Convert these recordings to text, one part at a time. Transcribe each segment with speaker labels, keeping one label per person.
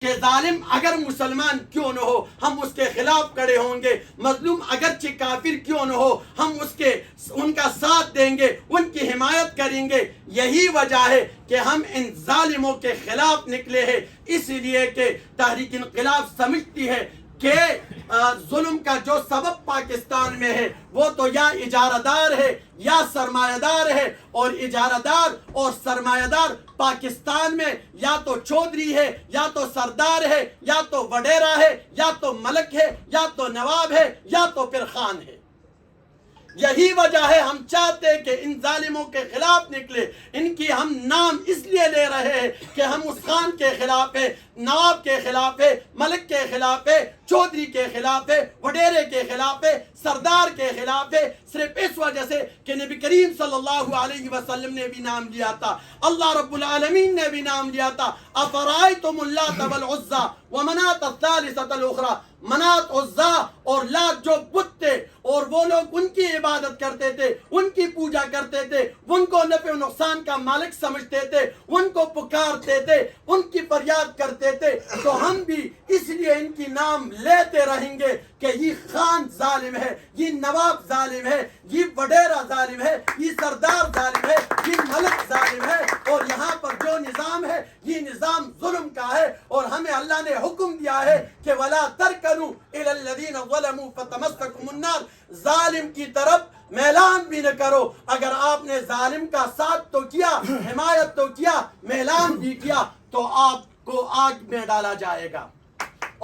Speaker 1: کہ ظالم اگر مسلمان کیوں نہ ہو ہم اس کے خلاف کھڑے ہوں گے، مظلوم اگرچہ کافر کیوں نہ ہو ہم ان کا ساتھ دیں گے، ان کی حمایت کریں گے۔ یہی وجہ ہے کہ ہم ان ظالموں کے خلاف نکلے ہیں، اس لیے کہ تحریک انقلاب سمجھتی ہے کہ ظلم کا جو سبب پاکستان میں ہے وہ تو یا اجارہ دار ہے یا سرمایہ دار ہے، اور اجارہ دار اور سرمایہ دار پاکستان میں یا تو چودھری ہے یا تو سردار ہے یا تو وڈیرا ہے یا تو ملک ہے یا تو نواب ہے یا تو پھر خان ہے۔ یہی وجہ ہے ہم چاہتے ہیں کہ ان ظالموں کے خلاف نکلے۔ ان کی ہم نام اس لیے لے رہے ہیں کہ ہم اس خان کے خلاف ہے، نواب کے خلاف ہے، ملک کے خلاف ہے، چودھری کے خلاف ہے، وڈیرے کے خلاف ہے، سردار کے خلاف ہے، صرف اس وجہ سے کہ نبی کریم صلی اللہ علیہ وسلم نے بھی نام لیا تھا، اللہ رب العالمین نے بھی نام لیا تھا۔ افرائیتم اللات والعزی ومناۃ الثالثۃ الاخری، منات، عزا اور لات جو بت تھے اور وہ لوگ ان کی عبادت کرتے تھے، ان کی پوجا کرتے تھے، ان کو نفع و نقصان کا مالک سمجھتے تھے، ان کو پکارتے تھے، ان کی فریاد کرتے تھے، تو ہم بھی اس لیے ان کی نام لیتے رہیں گے کہ یہ خان ظالم ہے، یہ نواب ظالم ہے، یہ وڈیرا ظالم ہے، یہ سردار ظالم ہے، یہ ملک ظالم ہے، اور یہاں پر جو نظام ہے یہ نظام ظلم کا ہے۔ اور ہمیں اللہ نے حکم دیا ہے کہ وَلَا تَرْكَنُوا إِلَى الَّذِينَ ظَلَمُوا فَتَمَسَّكُمُ النَّارُ، ظالم کی طرف میلان بھی نہ کرو۔ اگر آپ نے ظالم کا ساتھ تو کیا، حمایت تو کیا، میلان بھی کیا، تو آپ کو آگ میں ڈالا جائے گا۔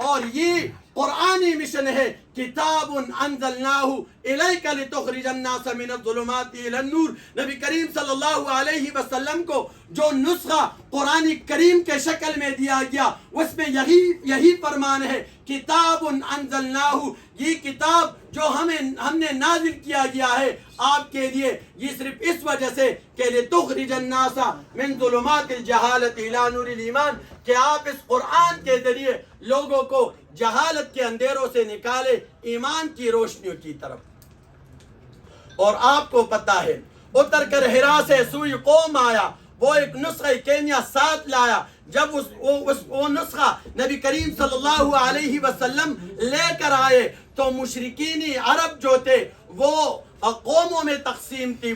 Speaker 1: اور یہ قرآنی مشن ہے، کتاب انزلناہ الیک لتخرج الناس من الظلمات الی النور۔ نبی کریم صلی اللہ علیہ وسلم کو جو نسخہ قرآن کریم کے شکل میں دیا گیا اس میں یہی فرمان ہے، کتاب انزلناہ، یہ کتاب جو ہم نے نازل کیا گیا ہے آپ کے لیے، یہ صرف اس وجہ سے کہ لتخرج الناس من ظلمات الجہالۃ الی نور الایمان، کہ آپ اس قرآن کے ذریعے لوگوں کو جہالت کے اندھیروں سے نکالے ایمان کی روشنیوں کی طرف۔ اور آپ کو پتا ہے اتر کر ہرا سے سوئی قوم آیا، وہ ایک نسخہ کیمیا ساتھ لایا۔ جب وہ نسخہ نبی کریم صلی اللہ علیہ وسلم لے کر آئے تو مشرکین عرب جو تھے وہ قوموں میں تقسیم تھی،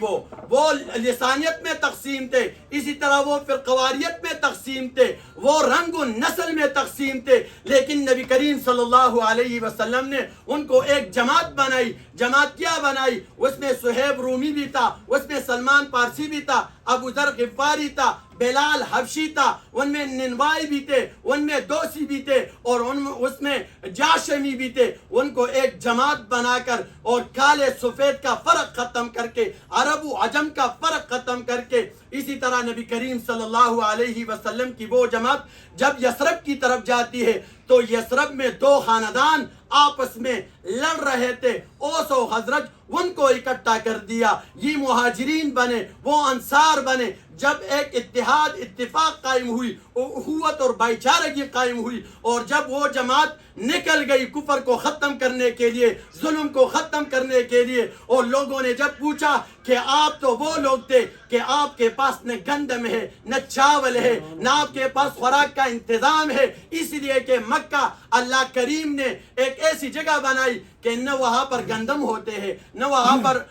Speaker 1: وہ لسانیت میں تقسیم تھے، اسی طرح وہ فرقواریت میں تقسیم تھے، وہ رنگ و نسل میں تقسیم تھے، لیکن نبی کریم صلی اللہ علیہ وسلم نے ان کو ایک جماعت بنائی۔ جماعت کیا بنائی؟ اس میں صہیب رومی بھی تھا، اس میں سلمان پارسی بھی تھا، ابو ذر غفاری تھا، بلال حبشی تھا، ان میں ننوائی بھی تھے، ان میں دوسی بھی تھے، اور اس میں جاشمی بھی تھے۔ ان کو ایک جماعت بنا کر اور کالے سفید کا فرق ختم کر کے، عرب و عجم کا فرق ختم کر کے، اسی طرح نبی کریم صلی اللہ علیہ وسلم کی وہ جماعت جب یثرب کی طرف جاتی ہے تو یثرب میں دو خاندان آپس میں لڑ رہے تھے، اوس و خزرج، ان کو اکٹھا کر دیا، یہ مہاجرین بنے، وہ انصار بنے۔ جب ایک اتفاق قائم ہوئی، اخوت اور بھائی چارگی قائم ہوئی، اور جب وہ جماعت نکل گئی کفر کو ختم کرنے کے لیے، ظلم کو ختم کرنے کے لیے، اور لوگوں نے جب پوچھا کہ آپ تو وہ لوگ تھے کہ آپ کے پاس نہ گندم ہے، نہ چاول ہے، نہ آپ کے پاس خوراک کا انتظام ہے، اس لیے کہ مکہ اللہ کریم نے ایک ایسی جگہ بنائی کہ نہ وہاں پر گندم ہوتے ہیں نہ وہاں پر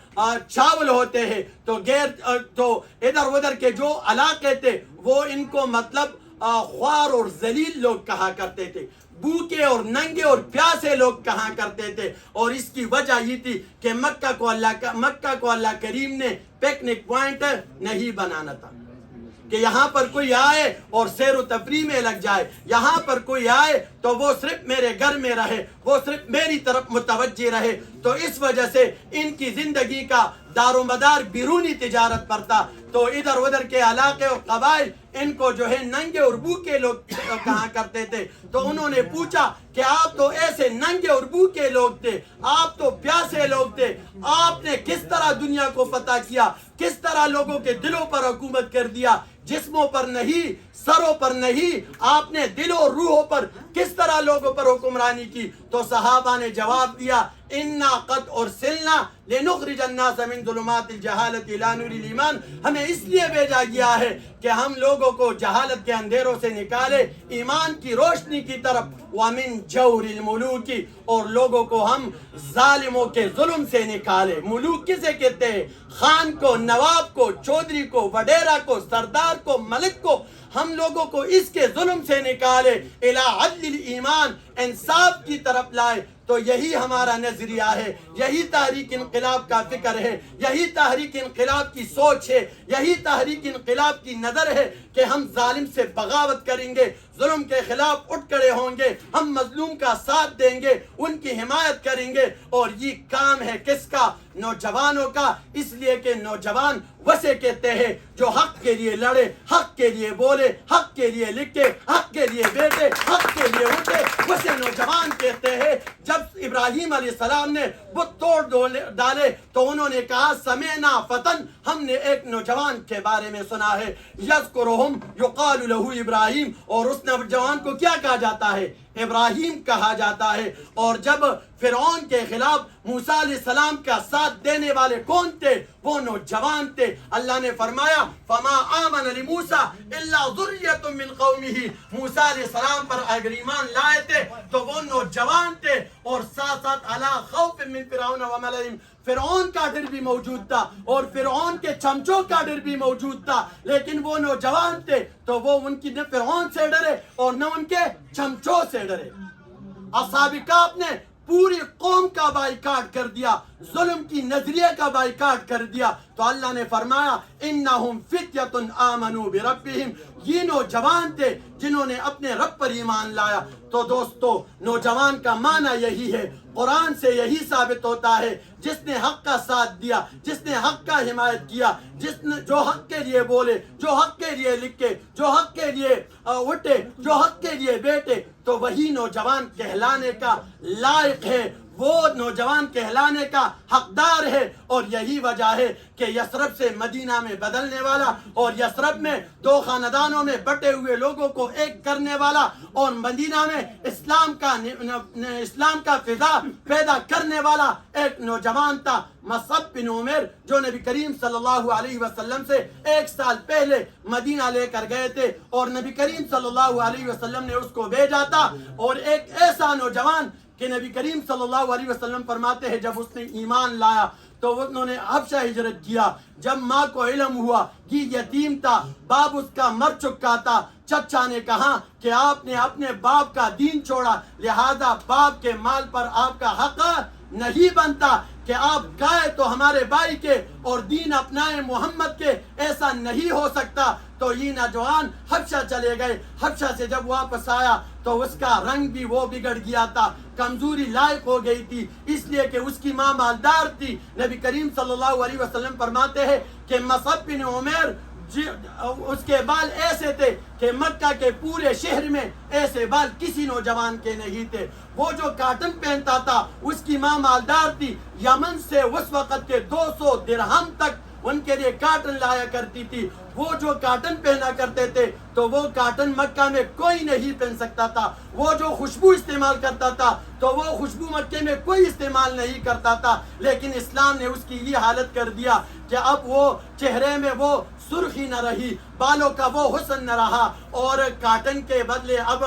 Speaker 1: چاول ہوتے ہیں، تو ادھر ادھر کے جو علاقے تھے وہ ان کو مطلب خوار اور ذلیل لوگ کہا کرتے تھے، بھوکے اور ننگے اور پیاسے لوگ کہا کرتے تھے۔ اور اس کی وجہ یہ تھی کہ مکہ کو اللہ کریم نے پکنک پوائنٹ نہیں بنانا تھا کہ یہاں پر کوئی آئے اور سیر و تفریح میں لگ جائے، یہاں پر کوئی آئے تو وہ صرف میرے گھر میں رہے، وہ صرف میری طرف متوجہ رہے۔ تو اس وجہ سے ان کی زندگی کا دار و مدار بیرونی تجارت پر تھا، تو ادھر ادھر کے علاقے اور قبائل ان کو جو ہے ننگے اور بھوکے لوگ کہا کرتے تھے۔ تو انہوں نے پوچھا کہ آپ تو ایسے ننگے اور بھوکے لوگ تھے، آپ تو پیاسے لوگ تھے، آپ نے کس طرح دنیا کو فتح کیا، کس طرح لوگوں کے دلوں پر حکومت کر دیا؟ جسموں پر نہیں، سروں پر نہیں، آپ نے دل و روحوں پر کس طرح لوگوں پر حکمرانی کی؟ تو صحابہ نے جواب دیا انا قد ارسلنا لنخرج الناس من ظلمات الجہالت الى نور الایمان، ہمیں اس لیے بھیجا گیا ہے کہ ہم لوگوں کو جہالت کے اندھیروں سے نکالے ایمان کی روشنی کی طرف، ومن جور الملوک، اور لوگوں کو ہم ظالموں کے ظلم سے نکالے۔ ملوک کسے کہتے ہیں؟ خان کو، نواب کو، چودھری کو، وڈیرا کو، سردار کو، ملک کو، ہم لوگوں کو اس کے ظلم سے نکالے، الی عدل الایمان، انصاف کی طرف لائے۔ تو یہی ہمارا نظریہ ہے، یہی تحریک انقلاب کا فکر ہے، یہی تحریک انقلاب کی سوچ ہے، یہی تحریک انقلاب کی نظر ہے کہ ہم ظالم سے بغاوت کریں گے، ظلم کے خلاف اٹھ کھڑے ہوں گے، ہم مظلوم کا ساتھ دیں گے، ان کی حمایت کریں گے۔ اور یہ کام ہے کس کا؟ نوجوانوں کا، اس لیے کہ نوجوان وسے کہتے ہیں جو حق کے لیے لڑے، حق کے لیے بولے، حق کے لیے لکھے، حق کے لیے بیٹھے، حق کے لیے اٹھے، وسے نوجوان کہتے ہیں۔ جب ابراہیم علیہ السلام نے بت توڑ ڈالے تو انہوں نے کہا سمعنا فتن، ہم نے ایک نوجوان کے بارے میں سنا ہے، یذکرہم یقال لہ ابراہیم، اور اس نوجوان کو کیا کہا جاتا ہے؟ ابراہیم کہا جاتا ہے۔ اور جب فرعون کے خلاف موسیٰ علیہ السلام کا ساتھ دینے والے کون تھے؟ وہ نوجوان تھے۔ اللہ نے فرمایا فما آمن لموسیٰ الا ذریۃ من قومہ، موسیٰ علیہ السلام پر اگر ایمان لائے تھے تو وہ نوجوان تھے، اور ساتھ ساتھ علی خوف من فرعون وملئہم، فرعون کا ڈر بھی موجود تھا اور فرعون کے چمچوں کا ڈر بھی موجود تھا، لیکن وہ نوجوان تھے تو وہ ان کی نہ فرعون سے ڈرے اور نہ ان کے چمچوں سے ڈرے۔ اصحاب کہف نے پوری قوم کا بائیکاٹ کر دیا، ظلم کی نظریے کا بائیکاٹ کر دیا، تو اللہ نے فرمایا انہم فتیۃ آمنوا بربہم، یہ نوجوان تھے جنہوں نے اپنے رب پر ایمان لایا۔ تو دوستو نوجوان کا معنی یہی ہے، قرآن سے یہی ثابت ہوتا ہے، جس نے حق کا ساتھ دیا، جس نے حق کا حمایت کیا، جس نے جو حق کے لیے بولے، جو حق کے لیے لکھے، جو حق کے لیے اٹھے، جو حق کے لیے بیٹھے، تو وہی نوجوان کہلانے کا لائق ہے، وہ نوجوان کہلانے کا حقدار ہے۔ اور یہی وجہ ہے کہ یثرب سے مدینہ میں بدلنے والا، اور یثرب میں دو خاندانوں میں بٹے ہوئے لوگوں کو ایک کرنے والا، اور مدینہ میں اسلام کا فضا پیدا کرنے والا ایک نوجوان تھا، مصعب بن عمیر، جو نبی کریم صلی اللہ علیہ وسلم سے 1 سال پہلے مدینہ لے کر گئے تھے، اور نبی کریم صلی اللہ علیہ وسلم نے اس کو بھیجا تھا۔ اور ایک ایسا نوجوان کہ نبی کریم صلی اللہ علیہ وسلم فرماتے ہیں جب اس نے ایمان لایا تو انہوں نے حبشہ ہجرت کیا۔ جب ماں کو علم ہوا یہ یتیم تھا، باپ اس کا مر چکا تھا، چچا نے کہا کہ آپ نے اپنے باپ کا دین چھوڑا، لہذا باپ کے مال پر آپ کا حق نہیں بنتا کہ آپ گائے تو ہمارے بھائی کے اور دین اپنائے محمد کے، ایسا نہیں ہو سکتا۔ تو یہ نوجوان حبشہ چلے گئے، حبشہ سے جب واپس آیا تو اس کا رنگ بھی وہ بگڑ گیا تھا، کمزوری لائق ہو گئی تھی، اس لیے کہ اس کی ماں مالدار تھی۔ نبی کریم صلی اللہ علیہ وسلم فرماتے ہیں کہ مصعب بن عمیر اس کے بال ایسے تھے کہ مکہ کے پورے شہر میں ایسے بال کسی نوجوان کے نہیں تھے۔ وہ جو کاٹن پہنتا تھا اس کی ماں مالدار تھی، یمن سے اس وقت کے 200 درہم تک ان کے لیے کاٹن لایا کرتی تھی۔ وہ جو کاٹن پہنا کرتے تھے تو وہ کاٹن مکہ میں کوئی نہیں پہن سکتا تھا۔ وہ جو خوشبو استعمال کرتا تھا تو وہ خوشبو مکے میں کوئی استعمال نہیں کرتا تھا، لیکن اسلام نے اس کی یہ حالت کر دیا کہ اب وہ چہرے میں وہ سرخی نہ رہی، بالوں کا وہ حسن نہ رہا، اور کاٹن کے بدلے اب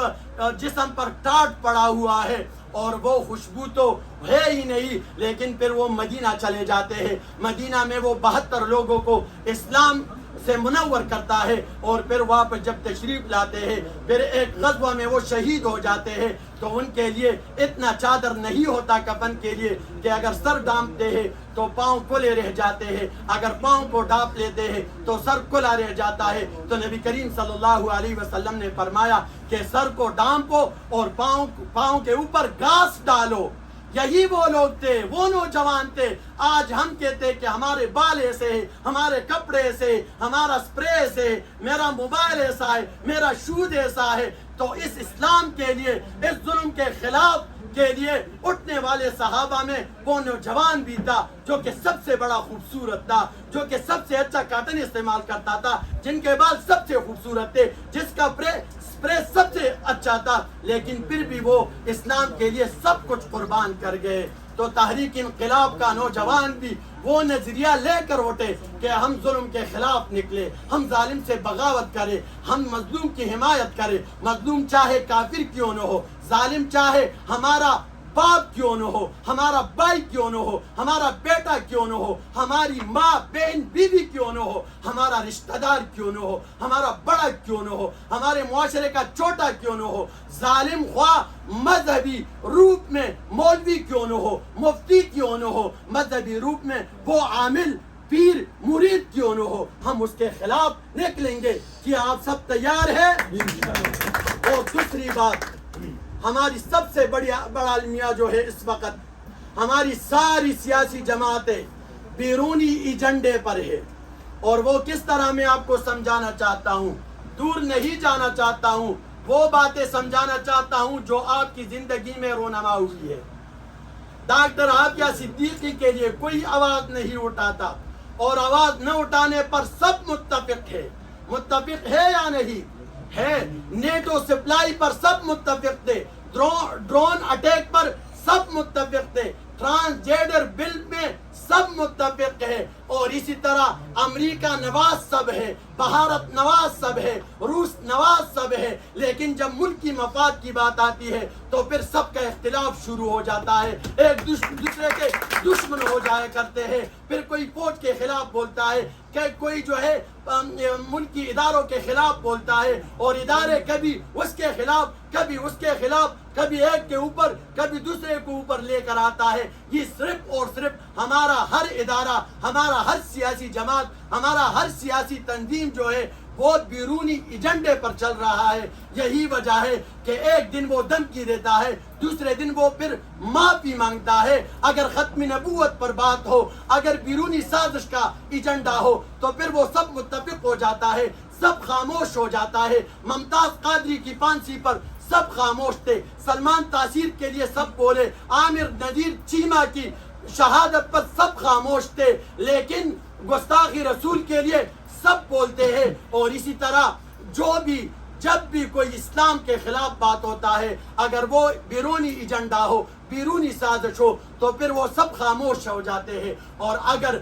Speaker 1: جسم پر ٹاٹ پڑا ہوا ہے، اور وہ خوشبو تو ہے ہی نہیں۔ لیکن پھر وہ مدینہ چلے جاتے ہیں، مدینہ میں وہ 72 لوگوں کو اسلام سے منور کرتا ہے، اور پھر واپس جب تشریف لاتے ہیں پھر ایک غزوہ میں وہ شہید ہو جاتے ہیں، تو ان کے لیے اتنا چادر نہیں ہوتا کفن کے لیے کہ اگر سر ڈانپتے ہیں تو پاؤں کھلے رہ جاتے ہیں، اگر پاؤں کو ڈانپ لیتے ہیں تو سر کھلا رہ جاتا ہے۔ تو نبی کریم صلی اللہ علیہ وسلم نے فرمایا کہ سر کو ڈانپو اور پاؤں کے اوپر گھاس ڈالو۔ یہی وہ لوگ تھے، وہ نوجوان تھے۔ آج ہم کہتے کہ ہمارے بال ایسے ہیں، ہمارے کپڑے ایسے، ہمارا سپرے ایسے، میرا موبائل ایسا ہے، میرا شوز ایسا ہے۔ تو اس اسلام کے لیے، اس ظلم کے خلاف کے لیے اٹھنے والے صحابہ میں وہ نوجوان بھی تھا جو کہ سب سے بڑا خوبصورت تھا، جو کہ سب سے اچھا کاٹن استعمال کرتا تھا، جن کے بال سب سے خوبصورت تھے، جس کا اسپرے سب سے اچھا تھا، لیکن پھر بھی وہ اسلام کے لیے سب کچھ قربان کر گئے۔ تو تحریک انقلاب کا نوجوان بھی وہ نظریہ لے کر اٹھے کہ ہم ظلم کے خلاف نکلے، ہم ظالم سے بغاوت کریں، ہم مظلوم کی حمایت کریں، مظلوم چاہے کافر کیوں نہ ہو، ظالم چاہے ہمارا باپ کیوں نہ ہو، ہمارا بھائی کیوں نہ ہو، ہمارا بیٹا کیوں نہ ہو، ہماری ماں بہن بیوی کیوں نہ ہو، ہمارا رشتہ دار کیوں نہ ہو، ہمارا بڑا کیوں نہ ہو، ہمارے معاشرے کا چھوٹا کیوں نہ ہو، ظالم خواہ مذہبی روپ میں مولوی کیوں نہ ہو، مفتی کیوں نہ ہو، مذہبی روپ میں وہ عامل پیر مرید کیوں نہ ہو، ہم اس کے خلاف نکلیں گے۔ کیا آپ سب تیار ہیں؟ اور دوسری بات، ہماری سب سے بڑا المیہ جو ہے اس وقت، ہماری ساری سیاسی جماعتیں بیرونی ایجنڈے پر ہے، اور وہ کس طرح میں آپ کو سمجھانا چاہتا ہوں، دور نہیں جانا چاہتا ہوں، وہ باتیں سمجھانا چاہتا ہوں جو آپ کی زندگی میں رونما ہوئی ہے۔ ڈاکٹر عافیہ صدیقی کے لیے کوئی آواز نہیں اٹھاتا، اور آواز نہ اٹھانے پر سب متفق ہے یا نہیں ہے؟ نیٹو سپلائی پر سب متفق تھے، ڈرون اٹیک پر سب متفق تھے، ٹرانسجینڈر بل میں سب متفق ہے، اور اسی طرح امریکہ نواز سب ہے، بھارت نواز سب ہے، روس نواز سب ہے، لیکن جب ملک کی مفاد کی بات آتی ہے تو پھر سب کا اختلاف شروع ہو جاتا ہے، ایک دوسرے کے دشمن ہو جایا کرتے ہیں، پھر کوئی فوج کے خلاف بولتا ہے، کہ کوئی جو ہے ملکی اداروں کے خلاف بولتا ہے، اور ادارے کبھی اس کے خلاف، کبھی اس کے خلاف، کبھی ایک کے اوپر، کبھی دوسرے کے اوپر لے کر آتا ہے۔ یہ صرف اور صرف ہمارا ہر ادارہ، ہمارا ہر سیاسی جماعت، ہمارا ہر سیاسی تنظیم جو ہے وہ بیرونی ایجنڈے پر چل رہا ہے۔ یہی وجہ ہے کہ ایک دن وہ دھمکی دیتا ہے، دوسرے دن وہ پھر معافی مانگتا ہے۔ اگر ختم نبوت پر بات ہو، اگر بیرونی سازش کا ایجنڈا ہو، تو پھر وہ سب متفق ہو جاتا ہے، سب خاموش ہو جاتا ہے۔ ممتاز قادری کی پھانسی پر سب خاموش تھے، سلمان تاثیر کے لیے سب بولے، عامر نذیر چیمہ کی شہادت پر سب خاموش تھے، لیکن گستاخی رسول کے لیے سب بولتے ہیں۔ اور اسی طرح جب بھی کوئی اسلام کے خلاف بات ہوتا ہے، اگر وہ بیرونی ایجنڈا ہو، بیرونی سازش ہو، تو پھر وہ سب خاموش ہو جاتے ہیں، اور اگر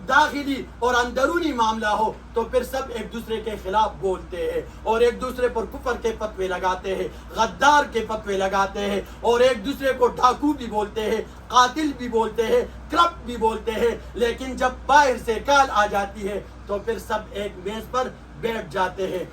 Speaker 1: داخلی اور اندرونی معاملہ ہو تو پھر سب ایک دوسرے کے خلاف بولتے ہیں، اور ایک دوسرے پر کفر کے فتوے لگاتے ہیں، غدار کے فتوے لگاتے ہیں، اور ایک دوسرے کو ڈاکو بھی بولتے ہیں، قاتل بھی بولتے ہیں، کرپٹ بھی بولتے ہیں۔ لیکن جب باہر سے کال آ جاتی ہے تو پھر سب ایک میز پر بیٹھ جاتے ہیں۔